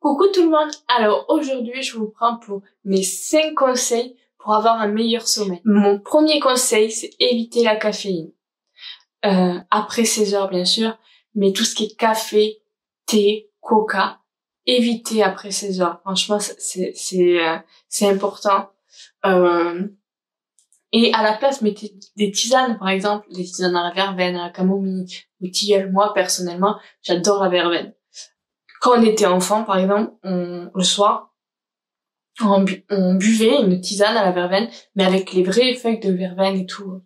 Coucou tout le monde. Alors aujourd'hui, je vous prends pour mes 5 conseils pour avoir un meilleur sommeil. Mon premier conseil, c'est éviter la caféine. Après 16 heures, bien sûr, mais tout ce qui est café, thé, coca, évitez après 16 heures. Franchement, c'est important. Et à la place, mettez des tisanes, par exemple, des tisanes à la verveine, à la camomille, ou tilleul. Moi, personnellement, j'adore la verveine. Quand on était enfant, par exemple, le soir, on buvait une tisane à la verveine, mais avec les vraies feuilles de verveine et tout.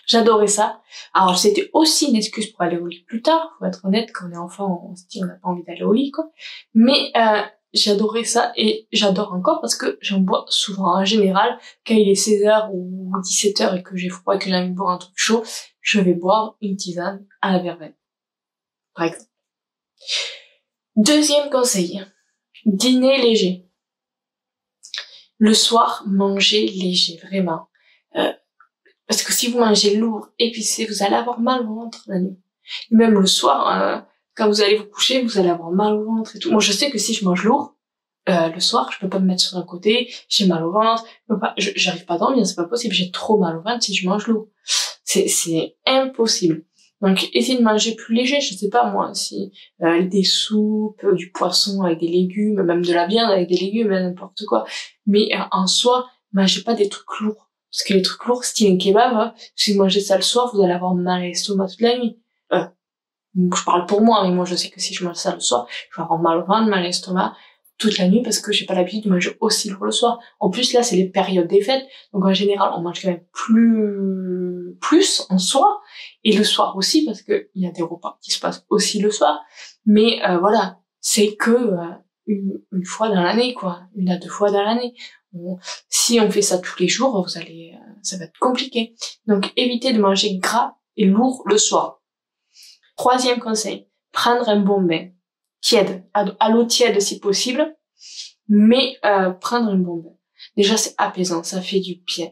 J'adorais ça. Alors, c'était aussi une excuse pour aller au lit plus tard. Faut être honnête, quand on est enfant, on se dit, on n'a pas envie d'aller au lit, quoi. Mais, j'adorais ça et j'adore encore parce que j'en bois souvent. En général, quand il est 16h ou 17h et que j'ai froid et que j'ai envie de boire un truc chaud, je vais boire une tisane à la verveine. Par exemple. Deuxième conseil, dîner léger. Le soir, mangez léger, vraiment. Parce que si vous mangez lourd, épicé, vous allez avoir mal au ventre la nuit. Et même le soir, quand vous allez vous coucher, vous allez avoir mal au ventre et tout. Moi, je sais que si je mange lourd, le soir, je peux pas me mettre sur un côté, j'ai mal au ventre, j'arrive pas à dormir, c'est pas possible, j'ai trop mal au ventre si je mange lourd. C'est impossible. Donc, essayez de manger plus léger, je sais pas moi, si des soupes, du poisson avec des légumes, même de la viande avec des légumes, n'importe quoi. Mais en soi, mangez pas des trucs lourds. Parce que les trucs lourds, style un kebab, hein, si vous mangez ça le soir, vous allez avoir mal à l'estomac toute la nuit. Je parle pour moi, mais moi je sais que si je mange ça le soir, je vais avoir mal au ventre, mal à l'estomac toute la nuit parce que j'ai pas l'habitude de manger aussi lourd le soir. En plus là, c'est les périodes des fêtes, donc en général, on mange quand même plus en soi, et le soir aussi parce que il y a des repas qui se passent aussi le soir. Mais voilà, c'est que une fois dans l'année, quoi, 1 à 2 fois dans l'année. Si on fait ça tous les jours, ça va être compliqué. Donc évitez de manger gras et lourd le soir. Troisième conseil, prendre un bon bain tiède, à l'eau tiède si possible, mais prendre un bon bain. Déjà, c'est apaisant, ça fait du bien.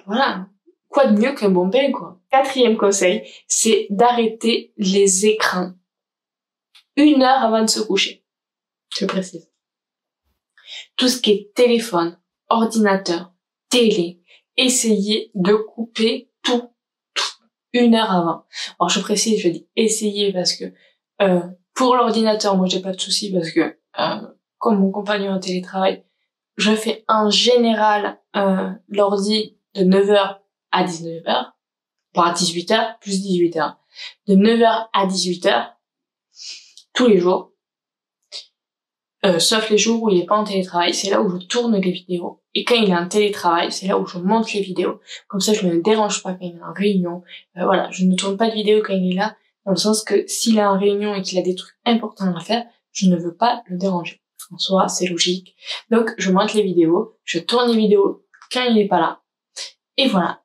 Voilà, quoi de mieux qu'un bon bain, quoi. Quatrième conseil, c'est d'arrêter les écrans 1 heure avant de se coucher. Je précise. Tout ce qui est téléphone, ordinateur, télé, essayez de couper tout 1 heure avant. Alors je précise, je dis essayer parce que pour l'ordinateur, moi j'ai pas de souci parce que comme mon compagnon en télétravail, je fais en général l'ordi de 9h à 19h, pas à 18h, plus 18h. De 9h à 18h, tous les jours. Sauf les jours où il est pas en télétravail, c'est là où je tourne les vidéos. Et quand il est en télétravail, c'est là où je monte les vidéos. Comme ça, je ne le dérange pas quand il est en réunion. Voilà, je ne tourne pas de vidéo quand il est là, dans le sens que s'il est en réunion et qu'il a des trucs importants à faire, je ne veux pas le déranger. En soi, c'est logique. Donc, je monte les vidéos, je tourne les vidéos quand il est pas là. Et voilà.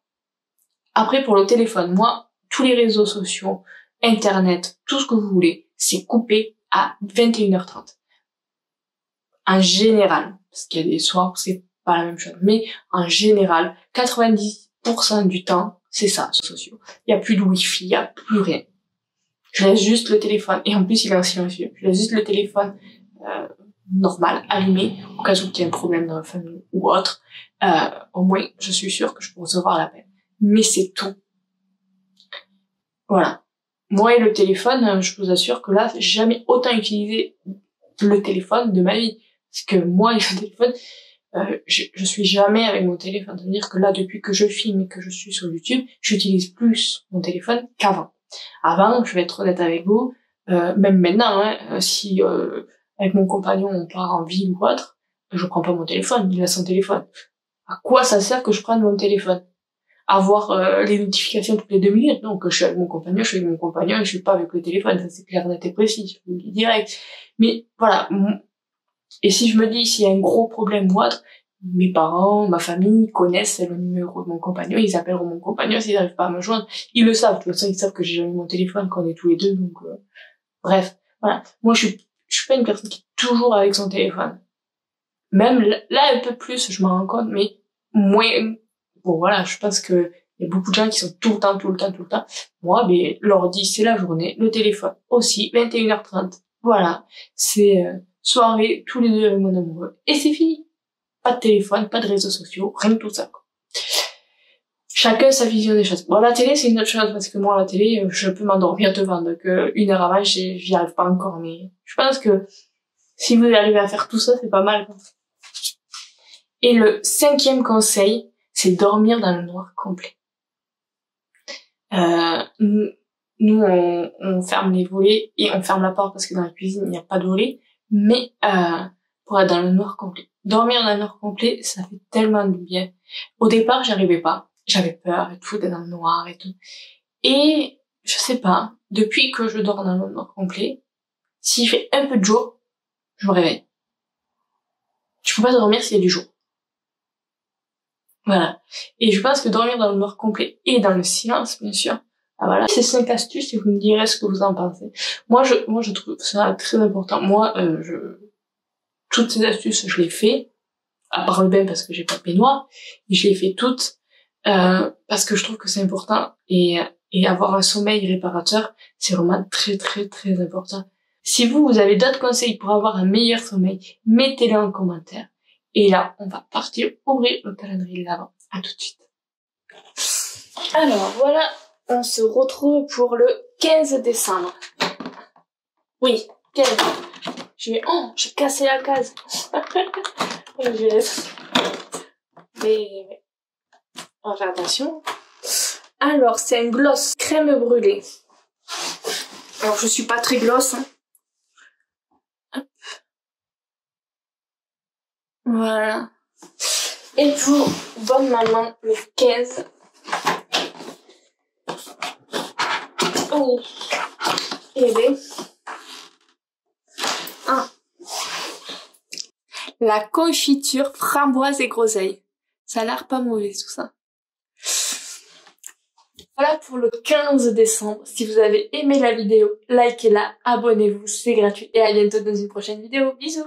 Après, pour le téléphone, moi, tous les réseaux sociaux, Internet, tout ce que vous voulez, c'est coupé à 21h30. En général, parce qu'il y a des soirs où c'est pas la même chose, mais en général, 90% du temps, c'est ça, les réseaux sociaux. Il y a plus de wifi, il y a plus rien. Je laisse juste le téléphone, et en plus il est en silencieux. Je laisse juste le téléphone normal, allumé, au cas où il y a un problème dans la famille ou autre. Au moins, je suis sûre que je peux recevoir l'appel. Mais c'est tout. Voilà. Moi et le téléphone, je vous assure que là, j'ai jamais autant utilisé le téléphone de ma vie. Parce que moi et le téléphone, je suis jamais avec mon téléphone. C'est-à-dire que là, depuis que je filme et que je suis sur YouTube, j'utilise plus mon téléphone qu'avant. Avant, je vais être honnête avec vous, même maintenant, hein, si avec mon compagnon on part en ville ou autre, je prends pas mon téléphone, il a son téléphone. À quoi ça sert que je prenne mon téléphone? Avoir les notifications toutes les 2 minutes? Non, que je suis avec mon compagnon, je suis avec mon compagnon et je suis pas avec le téléphone. Ça c'est clair, net et précis, je vous le dis direct. Mais voilà. Et si je me dis, s'il y a un gros problème ou autre, mes parents, ma famille connaissent le numéro de mon compagnon, ils appelleront mon compagnon s'ils n'arrivent pas à me joindre. Ils le savent, de toute façon, ils savent que j'ai jamais mon téléphone quand on est tous les deux, donc bref, voilà. Moi, je suis pas une personne qui est toujours avec son téléphone. Même là, un peu plus, je m'en rends compte, mais moins. Bon, voilà, je pense que il y a beaucoup de gens qui sont tout le temps. Moi, l'ordi, c'est la journée, le téléphone aussi, 21h30. Voilà, c'est soirée tous les deux avec mon amoureux. Et c'est fini. Pas de téléphone, pas de réseaux sociaux, rien de tout ça, quoi. Chacun sa vision des choses. Bon, la télé, c'est une autre chose, parce que moi, la télé, je peux m'endormir devant, donc 1 heure avant, j'y arrive pas encore, mais je pense que si vous arrivez à faire tout ça, c'est pas mal, quoi. Et le 5e conseil, c'est dormir dans le noir complet. Nous on ferme les volets et on ferme la porte parce que dans la cuisine, il n'y a pas de volet, mais pour être dans le noir complet. Dormir dans le noir complet, ça fait tellement de bien. Au départ, j'y arrivais pas. J'avais peur et tout, d'être dans le noir et tout. Et, je sais pas, depuis que je dors dans le noir complet, s'il fait un peu de jour, je me réveille. Je peux pas dormir s'il y a du jour. Voilà. Et je pense que dormir dans le noir complet et dans le silence, bien sûr, voilà. C'est 5 astuces et vous me direz ce que vous en pensez. Moi, je trouve ça très important. Moi, toutes ces astuces, je les fais, à part le bain parce que j'ai pas de baignoire, mais je les fais toutes, parce que je trouve que c'est important et avoir un sommeil réparateur, c'est vraiment très très très important. Si vous avez d'autres conseils pour avoir un meilleur sommeil, mettez-les en commentaire. Et là, on va partir ouvrir le calendrier de l'Avent. À tout de suite. Alors, voilà, on se retrouve pour le 15 décembre. Oui, 15. J'ai cassé la case. Je laisse. Mais, on va faire attention. Alors, c'est un gloss crème brûlée. Alors, je suis pas très gloss, hein. Hop. Voilà. Et pour bonne maman, le 15. Oh. Et bien. La confiture framboise et groseille. Ça a l'air pas mauvais tout ça. Voilà pour le 15 décembre. Si vous avez aimé la vidéo, likez-la, abonnez-vous, c'est gratuit. Et à bientôt dans une prochaine vidéo. Bisous!